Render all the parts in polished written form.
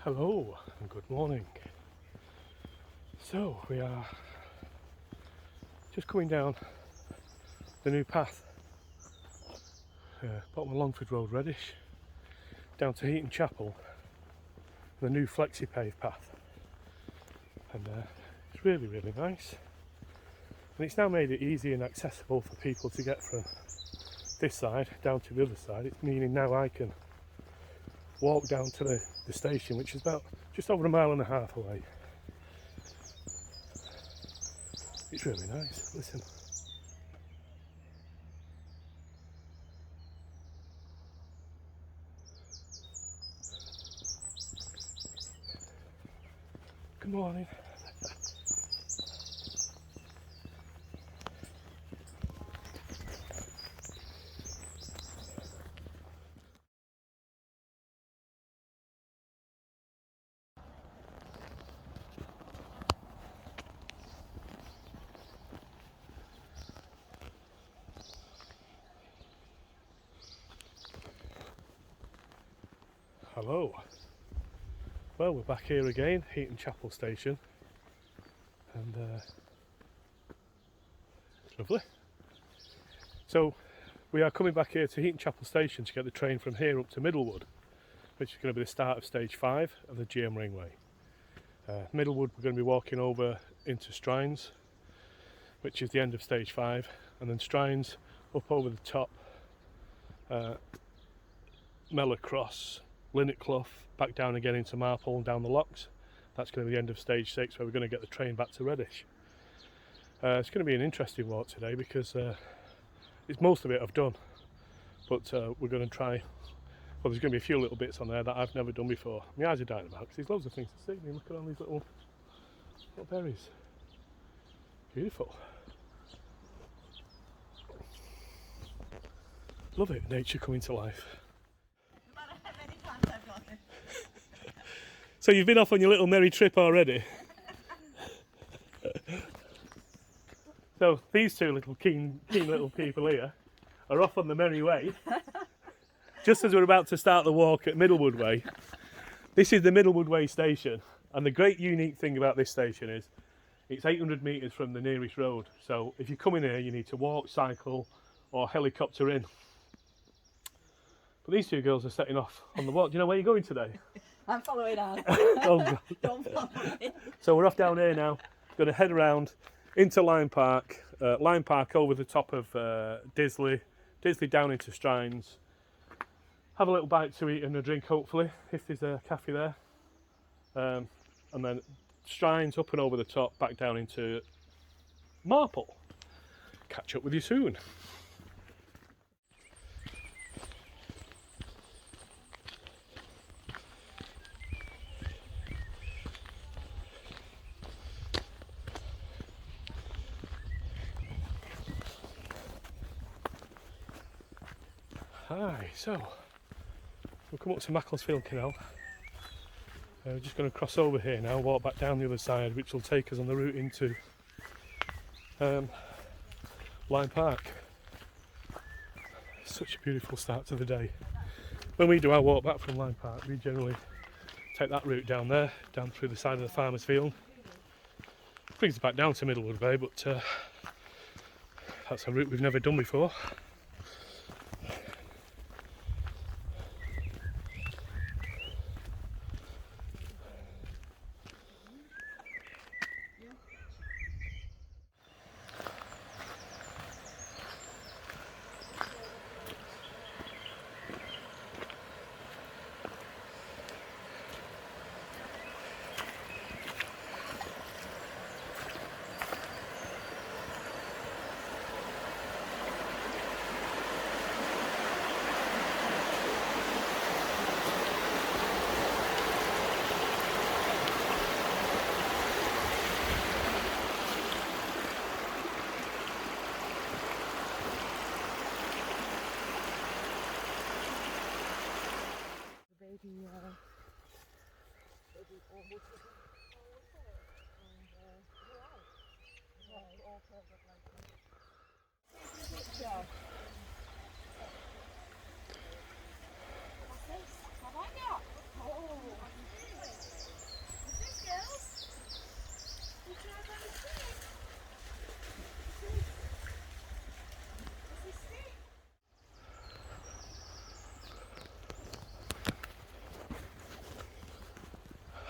Hello and good morning. So we are just coming down the new path, bottom of Longford Road, Reddish, down to Heaton Chapel, the new flexi pave path, and it's really nice, and it's now made it easy and accessible for people to get from this side down to the other side. It's meaning now I can walk down to the station, which is about just over 1.5 miles away. It's really nice. Listen. Good morning. Hello. Well, we're back here again, Heaton Chapel Station, and it's lovely. So we are coming back here to Heaton Chapel Station to get the train from here up to Middlewood, which is going to be the start of stage 5 of the GM Ringway. Middlewood, we're going to be walking over into Strines, which is the end of stage 5, and then Strines up over the top, Mellor Cross, Linnet Clough, back down again into Marple and down the locks. That's going to be the end of stage 6, where we're going to get the train back to Reddish. It's going to be an interesting walk today because it's most of it I've done, but we're going to try. Well, there's going to be a few little bits on there that I've never done before. My eyes are dying about because there's loads of things to see. I mean, look at all these little berries. Beautiful. Love it, nature coming to life. So you've been off on your little merry trip already? So these two little keen little people here are off on the merry way. Just as we're about to start the walk at Middlewood Way. This is the Middlewood Way station, and the great unique thing about this station is it's 800 metres from the nearest road. So if you come in here, you need to walk, cycle or helicopter in. But these two girls are setting off on the walk. Do you know where you're going today? I'm following on. Oh, Don't follow me. so we're off down here now. Going to head around into Lyme Park. Lyme Park over the top of Disley down into Strines. Have a little bite to eat and a drink, hopefully, if there's a cafe there. And then Strines up and over the top, back down into Marple. Catch up with you soon. Hi, so we'll come up to Macclesfield Canal. We're just going to cross over here now, walk back down the other side, which will take us on the route into Lyme Park. Such a beautiful start to the day. When we do our walk back from Lyme Park, we generally take that route down there, down through the side of the farmer's field. Brings us back down to Middlewood Way, but that's a route we've never done before.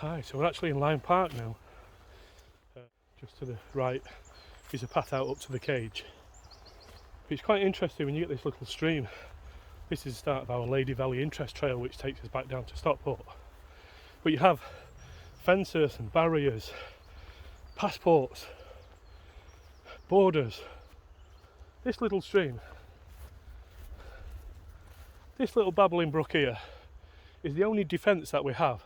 Hi, so we're actually in Lyme Park now. Just to the right is a path out up to the cage. It's quite interesting when you get this little stream. This is the start of our Lady Valley Interest Trail, which takes us back down to Stockport. But you have fences and barriers, passports, borders. This little stream, this little babbling brook here, is the only defence that we have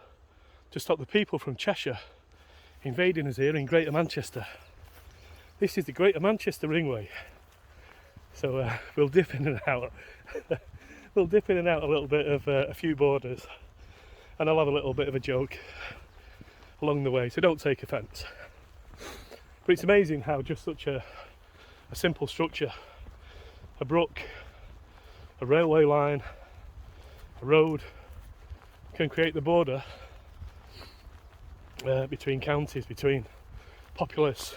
to stop the people from Cheshire invading us here in Greater Manchester. This is the Greater Manchester Ringway. So we'll dip in and out. We'll dip in and out a little bit of a few borders, and I'll have a little bit of a joke along the way, so don't take offence. But it's amazing how just such a simple structure, a brook, a railway line, a road, can create the border between counties, between populace.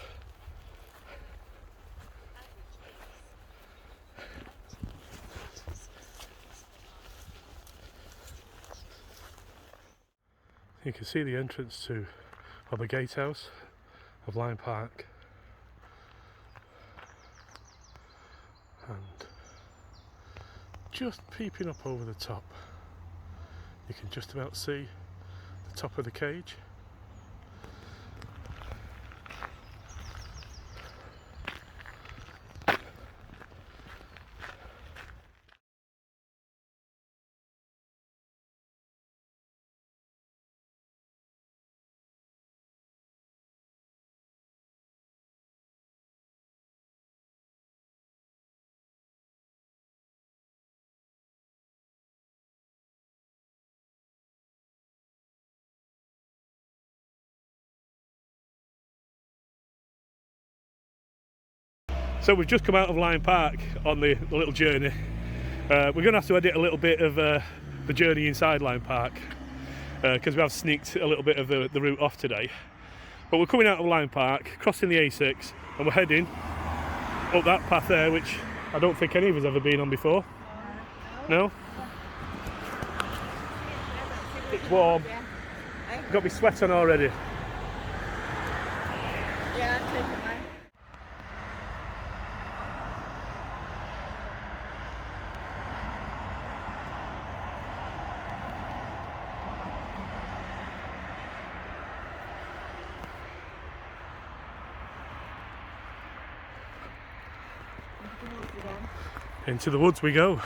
You can see the entrance to the gatehouse of Lyme Park, and just peeping up over the top you can just about see the top of the cage. So we've just come out of Lyme Park on the little journey. We're going to have to edit a little bit of the journey inside Lyme Park because we have sneaked a little bit of the route off today. But we're coming out of Lyme Park, crossing the A6, and we're heading up that path there, which I don't think any of us have ever been on before. No? It's warm. Got me sweat on already. Yeah, I'm taking mine. Into the woods we go.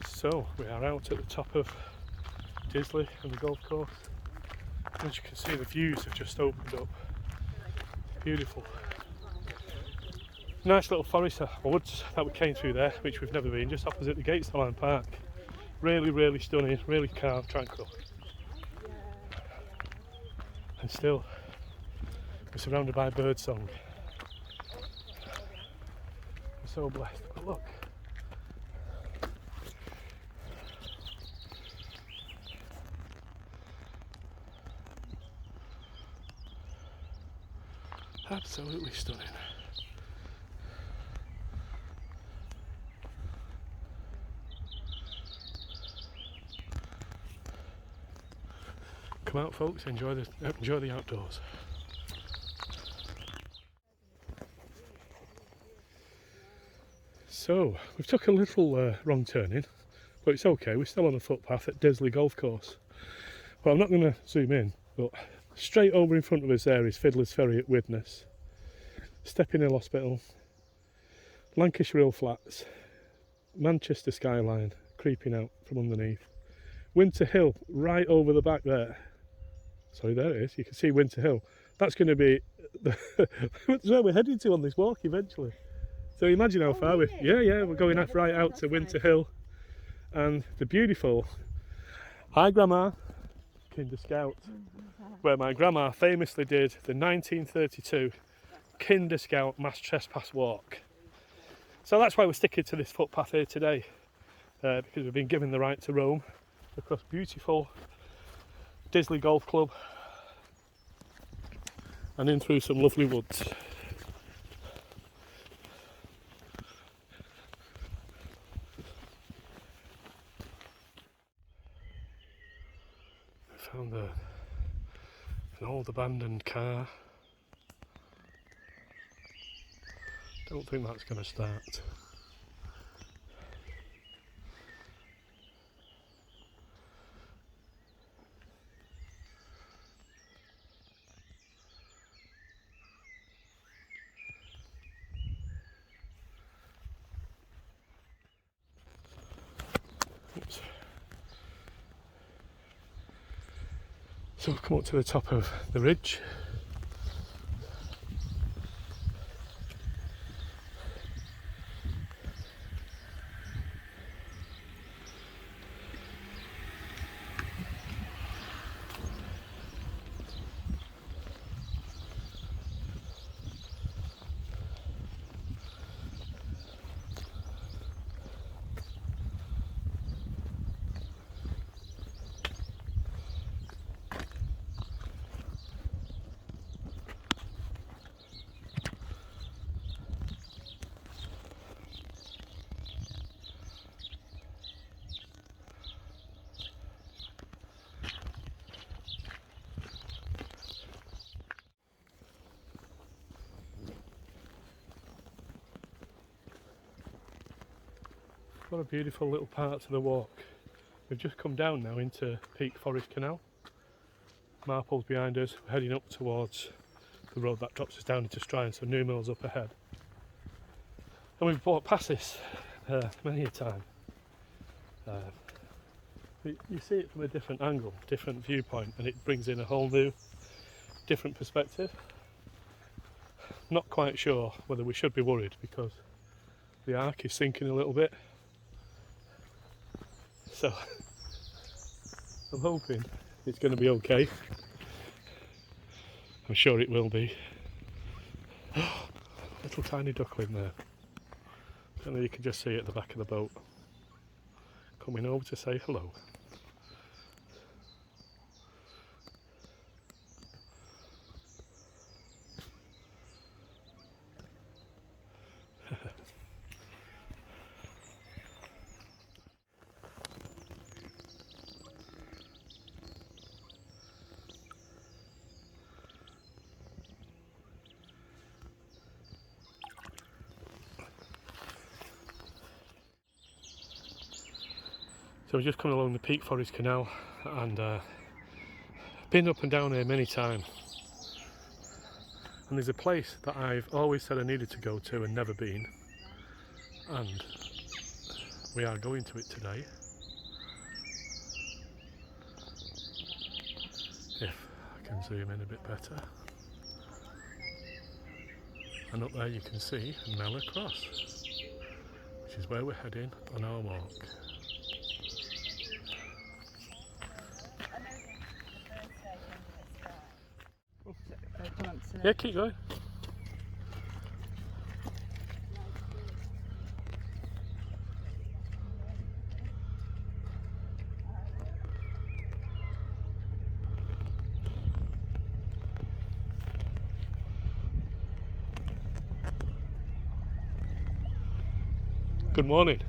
So we are out at the top of Disley and the golf course. As you can see, the views have just opened up. Beautiful. Nice little forest woods that we came through there, which we've never been, just opposite the gates of Lyme Park. Really, really stunning, really calm, tranquil. And still, we're surrounded by birdsong. We're so blessed. But look. Absolutely stunning. Come out, folks, enjoy the outdoors. So we've took a little wrong turning, but it's okay. We're still on a footpath at Disley Golf Course. Well, I'm not going to zoom in, but straight over in front of us there is Fiddler's Ferry at Widnes, Stepping Hill Hospital, Lancashire Hill Flats, Manchester skyline creeping out from underneath, Winter Hill right over the back there. Sorry, there it is. You can see Winter Hill. That's going to be that's where we're heading to on this walk eventually. So imagine how far we're going right out to Winter Hill, and the beautiful. Hi, Grandma. Kinder Scout, where my grandma famously did the 1932 Kinder Scout mass trespass walk. So that's why we're sticking to this footpath here today, because we've been given the right to roam across beautiful Disley Golf Club and in through some lovely woods. I found an old abandoned car. Don't think that's going to start. Oops. So we've come up to the top of the ridge. What a beautiful little part to the walk. We've just come down now into Peak Forest Canal. Marple's behind us, we're heading up towards the road that drops us down into Strines, so New Mill's up ahead. And we've walked past this many a time. You see it from a different angle, different viewpoint, and it brings in a whole new, different perspective. Not quite sure whether we should be worried because the arc is sinking a little bit. So I'm hoping it's going to be okay. I'm sure it will be. Little tiny duckling there. I don't know, you can just see it at the back of the boat. Coming over to say hello. So we've just come along the Peak Forest Canal and been up and down here many times. And there's a place that I've always said I needed to go to and never been. And we are going to it today. If I can zoom in a bit better. And up there you can see Mellor Cross, which is where we're heading on our walk. Yeah, keep going. Good morning.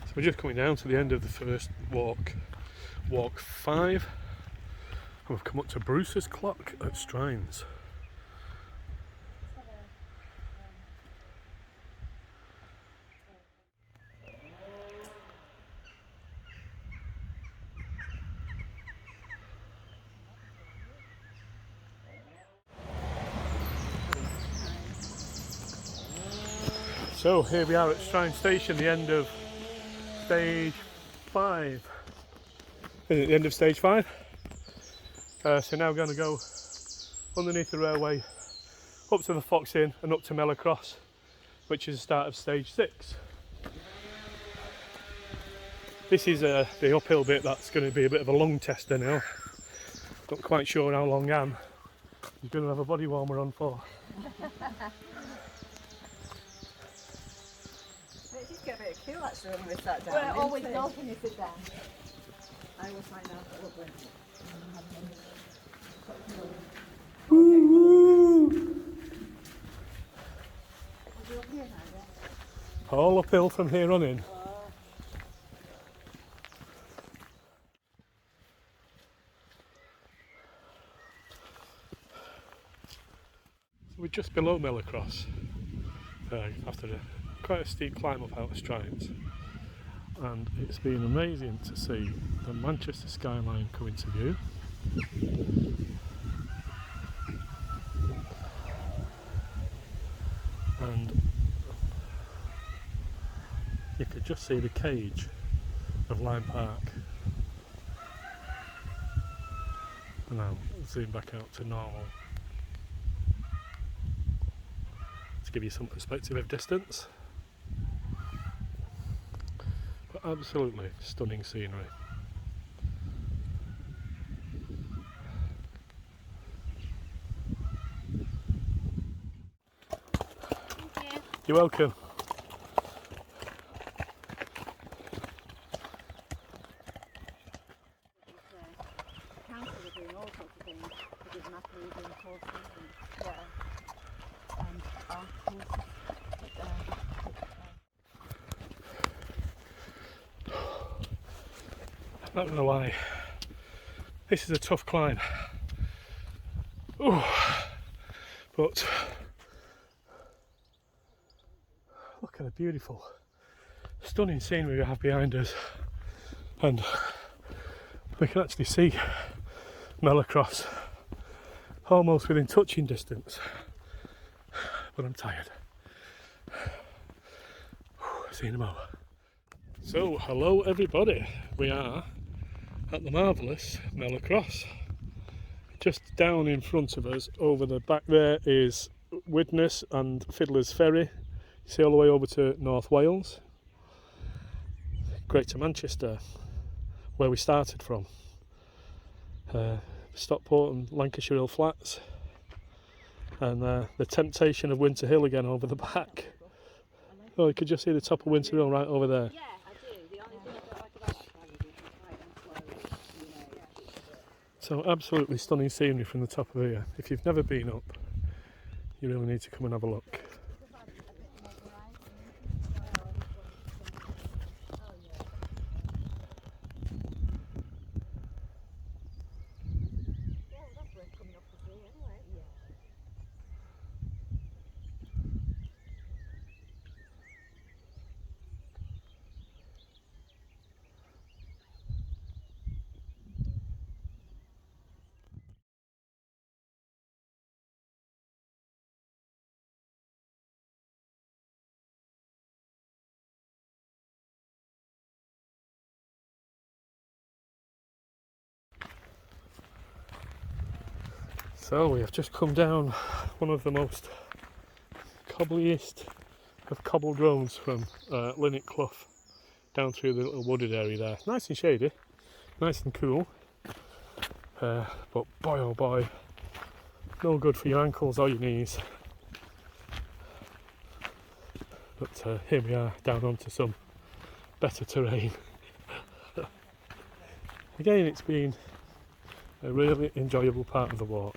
So we're just coming down to the end of the first walk, walk 5, and we've come up to Bruce's Clock at Strines. So here we are at Strines Station, the end of stage 5. Is it the end of stage 5? So now we're going to go underneath the railway, up to the Fox Inn and up to Mellor Cross, which is the start of stage 6. This is the uphill bit. That's going to be a bit of a long tester now. Not quite sure how long I'm going to have a body warmer on for. It just get a bit cool actually when we sat down. Well, it always does when you sit down. I always find out that lovely. All uphill from here on in. We're just below Mellor Cross, after quite a steep climb up out of Strines, and it's been amazing to see the Manchester skyline come into view. And you could just see the cage of Lyme Park. And I'll zoom back out to normal to give you some perspective of distance. But absolutely stunning scenery. Thank you. You're welcome. Council are doing all sorts of things to give Natalie doing courses and art courses. I'm not gonna lie, this is a tough climb. Ooh. But look at the beautiful, stunning scenery we have behind us, and we can actually see Mellor Cross almost within touching distance. But I'm tired. See you in a moment. So, hello everybody. We are at the marvellous Mellor Cross. Just down in front of us, over the back there, is Widnes and Fiddler's Ferry. You see all the way over to North Wales. Greater Manchester, where we started from. Stockport and Lancashire Hill Flats. And the temptation of Winter Hill again over the back. Oh, you could just see the top of Winter Hill right over there. Yeah, I do. The only thing I don't like about it is it's quite slow, So absolutely stunning scenery from the top of here. If you've never been up, you really need to come and have a look. So we have just come down one of the most cobbliest of cobbled roads from Linnet Clough down through the little wooded area there. Nice and shady, nice and cool, but boy oh boy, no good for your ankles or your knees. But here we are down onto some better terrain. Again, it's been a really enjoyable part of the walk.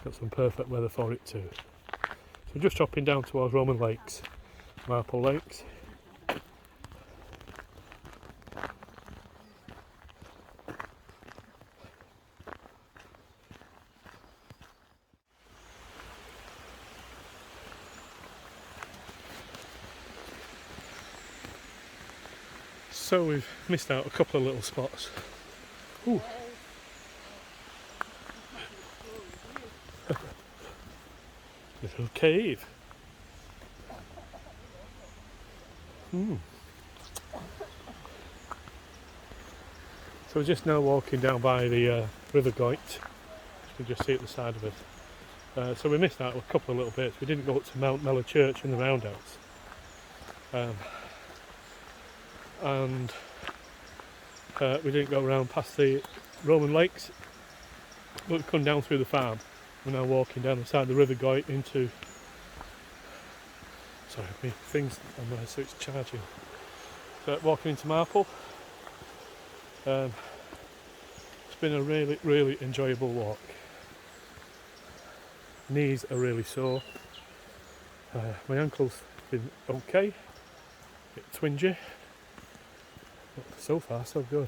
Got some perfect weather for it too. So just dropping down towards Roman Lakes, Marple Lakes. So we've missed out a couple of little spots. Ooh. Little cave. So we're just now walking down by the River Goit. You can just see at the side of it. So we missed out a couple of little bits. We didn't go up to Mellor Church and the roundhouse. And we didn't go around past the Roman lakes. But we've come down through the farm. We're now walking down the side of the River Goit into... Sorry, my thing's on there, so it's charging. So walking into Marple. It's been a really, really enjoyable walk. Knees are really sore. My ankle's been okay. A bit twingy. But so far, so good.